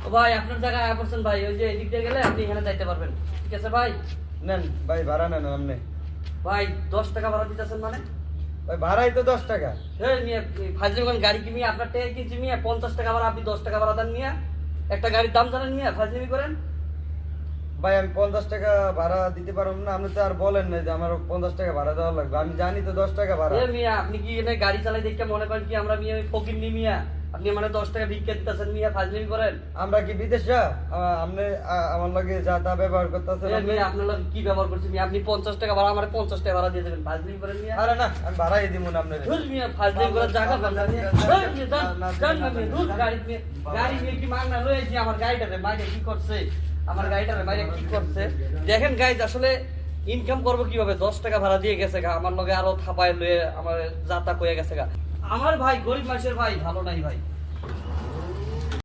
ও ভাই আপনার জায়গায় আয়া পড়ছেন ভাই, ওই যে এদিক দিয়ে গেলে আপনি এখানে যাইতে পারবেন। ঠিক আছে ভাই? নেন ভাই, ভাড়া নেন আপনি। ভাই 10 টাকা ভাড়া দিতেছেন মানে? ভাই ভাড়াই তো 10 টাকা। হ্যাঁ মিয়া, ফাজলিম করেন। গাড়ি কি মিয়া আপনার টাকা কিনছি মিয়া? 50 টাকা ভাড়া, আপনি 10 টাকা ভাড়া দেন মিয়া। একটা গাড়ির দাম জানেন মিয়া? ফাজলিমি করেন। ভাই আমি 50 টাকা ভাড়া দিতে পারবো না। আপনি তো আর বলেন না যে আমার 50 টাকা ভাড়া দেওয়া লাগবে। আমি জানি তো 10 টাকা ভাড়া। এ মিয়া, আপনি কি এনে গাড়ি চালাই দেখে মনে করেন কি আমরা মিয়া ফকির নি মিয়া? আপনি মানে 10 টাকা ভিক্ষা দিতেছেন মিয়া, ফাজলিমি করেন। আমরা কি বিদেশা? আপনি আমার লগে যা তা ব্যবহার করতেছেন। এ মিয়া, আপনার লগে কি ব্যবহার করছি মিয়া? আপনি 50 টাকা ভাড়া, আমার 50 টাকা ভাড়া দিয়ে দেবেন। ফাজলিমি করেন মিয়া। আরে না, আমি ভাড়াই দিব না আপনার। ধুর মিয়া, ফাজলিমি করার জায়গা পান না মিয়া। এই মিয়া, যান না মিয়া, ধুর গাড়ি মিয়া। গাড়ি নিয়ে কি মাগনা লয়েছি? আমার গাড়িটারে বাইরে কি করছে? আমার গাড়িটারে বাইরে কি করছে? দেখেন গাইজ, আসলে ইনকাম করবো কিভাবে? 10 টাকা ভাড়া দিয়ে গেছে গা, আমার লগে আরো থাপায় লয়ে আমার যাতা কয়ে গেছে গা। আমার ভাই গরিব মানুষের ভাই ভালো নাই ভাই।